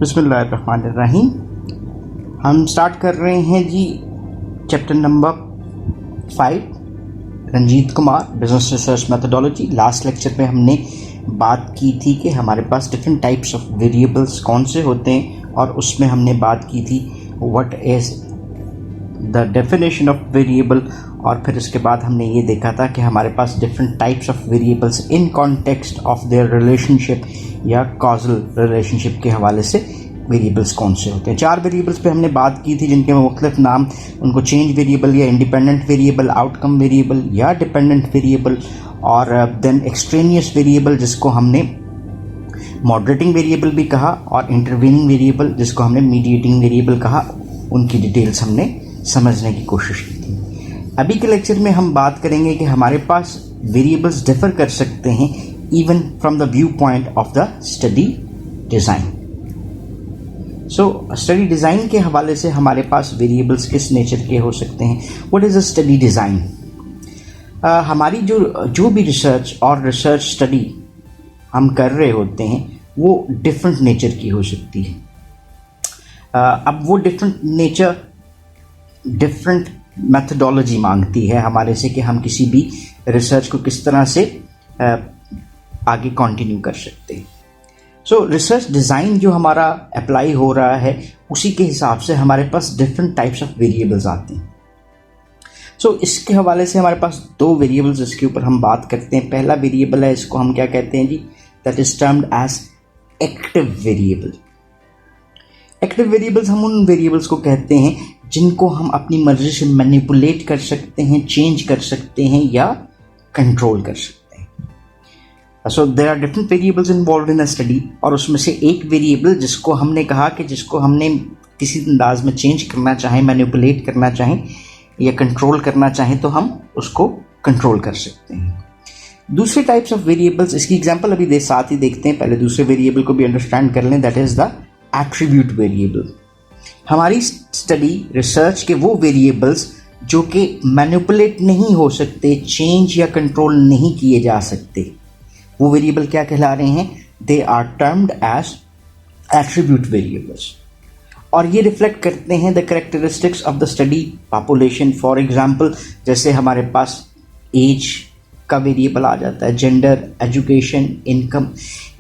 बिस्मिल्लाहिर्रहमानिर्रहीम। हम स्टार्ट कर रहे हैं जी chapter number 5, Ranjit Kumar, business research methodology. Last lecture में हमने बात की थी कि हमारे पास डिफरेंट टाइप्स ऑफ वेरिएबल्स कौन से होते हैं, और उसमें हमने बात की थी what is the definition of variable, और फिर उसके बाद हमने ये देखा था कि हमारे पास different types of variables in context of their relationship या कॉजल रिलेशनशिप के हवाले से वेरिएबल्स कौन से होते हैं। 4 वेरिएबल्स पे हमने बात की थी जिनके मुख्तलिफ नाम, उनको चेंज वेरिएबल या इंडिपेंडेंट वेरिएबल, आउटकम वेरिएबल या डिपेंडेंट वेरिएबल, और देन एक्सट्रेनियस वेरिएबल जिसको हमने मॉडरेटिंग वेरिएबल भी कहा, और इंटरवीनिंग वेरिएबल जिसको हमने मीडिएटिंग वेरिएबल कहा। उनकी डिटेल्स हमने समझने की कोशिश की थी। अभी के लेक्चर में हम बात करेंगे कि हमारे पास वेरिएबल्स डिफर कर सकते हैं even from the view point of the study design. So study design के हवाले से हमारे पास वेरिएबल्स किस नेचर के हो सकते हैं। What is a study design? हमारी जो भी रिसर्च और रिसर्च स्टडी हम कर रहे होते हैं वो डिफरेंट नेचर की हो सकती है। अब वो डिफरेंट नेचर डिफरेंट मेथडोलॉजी मांगती है हमारे से कि हम किसी भी रिसर्च को किस तरह से आगे कंटिन्यू कर सकते हैं। सो रिसर्च डिज़ाइन जो हमारा अप्लाई हो रहा है उसी के हिसाब से हमारे पास डिफरेंट टाइप्स ऑफ वेरिएबल्स आते हैं। सो इसके हवाले से हमारे पास 2 वेरिएबल्स जिसके ऊपर हम बात करते हैं। पहला वेरिएबल है, इसको हम क्या कहते हैं जी, that is termed as active variable. Active variables हम उन वेरिएबल्स को कहते हैं जिनको हम अपनी मर्जी से मैनिपुलेट कर सकते हैं, चेंज कर सकते हैं या कंट्रोल कर सकते हैं। So there are different variables involved in a study, और उसमें से एक वेरिएबल जिसको हमने कहा कि जिसको हमने किसी अंदाज में चेंज करना चाहें, मैनिपुलेट करना चाहें या कंट्रोल करना चाहें तो हम उसको कंट्रोल कर सकते हैं। दूसरे टाइप्स ऑफ वेरिएबल्स, इसकी एग्जांपल अभी साथ ही देखते हैं। पहले दूसरे वेरिएबल को भी अंडरस्टैंड कर लें, that is the attribute variable. हमारी स्टडी रिसर्च के वो वेरिएबल्स जो कि मैनिपुलेट नहीं हो सकते, चेंज या कंट्रोल नहीं किए जा सकते, वो वेरिएबल क्या कहला रहे हैं? They are termed as attribute variables, और ये रिफ्लेक्ट करते हैं the characteristics of the study population. For example, जैसे हमारे पास एज का वेरिएबल आ जाता है, जेंडर, एजुकेशन, इनकम।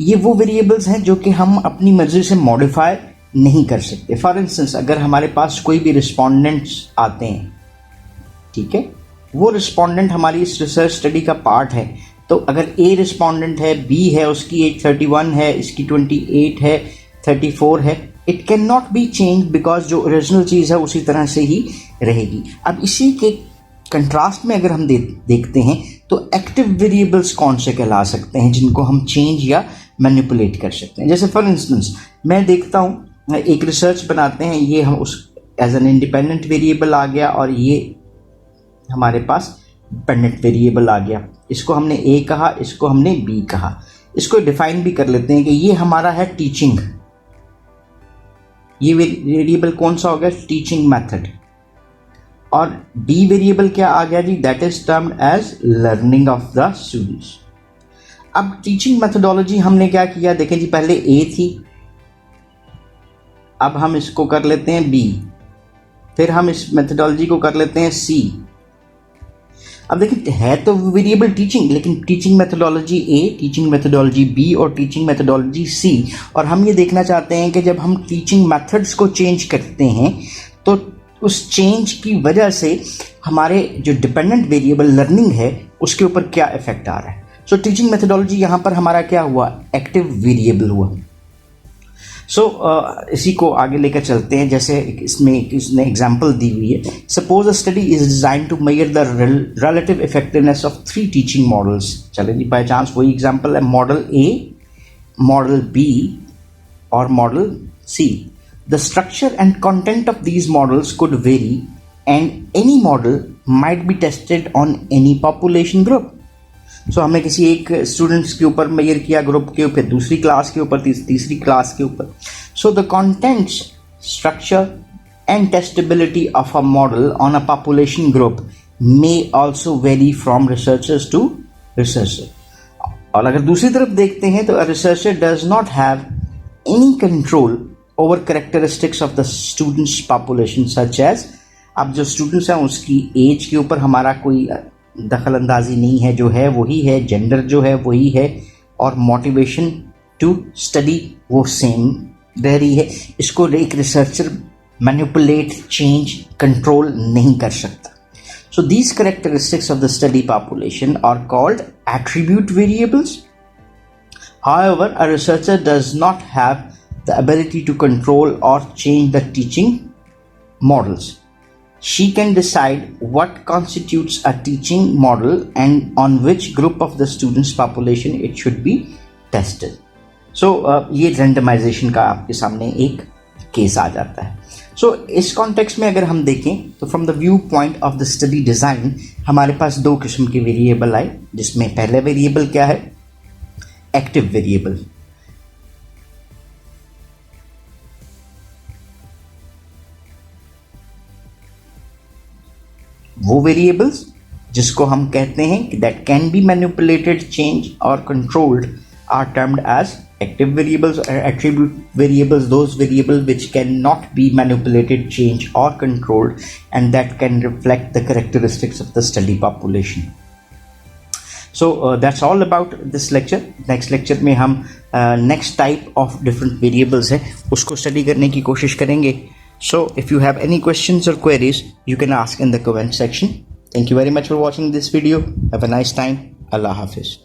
ये वो वेरिएबल्स हैं जो कि हम अपनी मर्जी से मॉडिफाई नहीं कर सकते। फॉर इंस्टेंस, अगर हमारे पास कोई भी रिस्पोंडेंट्स आते हैं, ठीक है, वो रिस्पोंडेंट हमारी इस रिसर्च स्टडी का पार्ट है, तो अगर ए रिस्पोंडेंट है, बी है, उसकी एज 31 है, इसकी 28 है, 34 है, it can not be change because जो ओरिजिनल चीज़ है उसी तरह से ही रहेगी। अब इसी के कंट्रास्ट में अगर हम देखते हैं तो एक्टिव वेरिएबल्स कौन से कहला सकते हैं जिनको हम चेंज या मैनिपुलेट कर सकते हैं। जैसे फॉर इंस्टेंस, मैं देखता हूँ एक रिसर्च बनाते हैं, ये हम उस एज एन इंडिपेंडेंट वेरिएबल आ गया, और ये हमारे पास डिपेंडेंट वेरिएबल आ गया। इसको हमने ए कहा, इसको हमने बी कहा। इसको डिफाइन भी कर लेते हैं कि ये हमारा है टीचिंग। ये वेरिएबल कौन सा हो गया? Teaching method. और डी वेरिएबल क्या आ गया जी? That is termed as learning of the students. अब टीचिंग मेथोडोलॉजी हमने क्या किया, देखें जी, पहले ए थी, अब हम इसको कर लेते हैं बी, फिर हम इस मेथोडोलॉजी को कर लेते हैं सी। अब देखिए, है तो वेरिएबल टीचिंग, लेकिन टीचिंग मेथोडोलॉजी ए, टीचिंग मेथोडोलॉजी बी और टीचिंग मेथोडोलॉजी सी। और हम ये देखना चाहते हैं कि जब हम टीचिंग मेथड्स को चेंज करते हैं तो उस चेंज की वजह से हमारे जो डिपेंडेंट वेरिएबल लर्निंग है उसके ऊपर क्या इफेक्ट आ रहा है। सो टीचिंग मेथोडोलॉजी यहाँ पर हमारा क्या हुआ? एक्टिव वेरिएबल हुआ। सो इसी को आगे लेकर चलते हैं। जैसे इसमें इसने एग्जांपल दी हुई है, suppose a study is design to measure the relative effectiveness of 3 teaching models. चले जी, बाय चांस वही एग्जांपल है, मॉडल ए, मॉडल बी और model C. The structure and content of these models could vary, and any model might be tested on any population group. So हमने किसी एक students के ऊपर मेजर किया, group के ऊपर, दूसरी क्लास के ऊपर, तीसरी क्लास के ऊपर। So the contents, structure and testability of a model on a population group may also vary from researchers to researcher. और अगर दूसरी तरफ देखते हैं तो a researcher does not have any control over characteristics of the students population such as, अब जो students हैं उसकी एज के ऊपर हमारा कोई दखल अंदाजी नहीं है, जो है वही है, जेंडर जो है वही है, और मोटिवेशन टू स्टडी वो सेम रह रही है। इसको एक रिसर्चर मैनिपुलेट, चेंज, कंट्रोल नहीं कर सकता। So these characteristics of the study population are called attribute variables. However, a researcher does not have the ability to control or change the teaching models. She can decide what constitutes a teaching model and on which group of the students population it should be tested. So ये randomization का आपके सामने एक case आ जाता है। सो इस context में अगर हम देखें तो from the view point of the study design हमारे पास दो किस्म के वेरिएबल आए, जिसमें पहला वेरिएबल क्या है, एक्टिव वेरिएबल। वो वेरिएबल्स जिसको हम कहते हैं कि that can be manipulated, change और controlled are termed as active variables or attribute variables, those variables which cannot be manipulated, changed or controlled, and that can reflect the characteristics of the study population. So that's all about this lecture. Next lecture में हम next type of different variables है उसको study करने की कोशिश करेंगे. So if you have any questions or queries, you can ask in the comment section. Thank you very much for watching this video. Have a nice time. Allah Hafiz.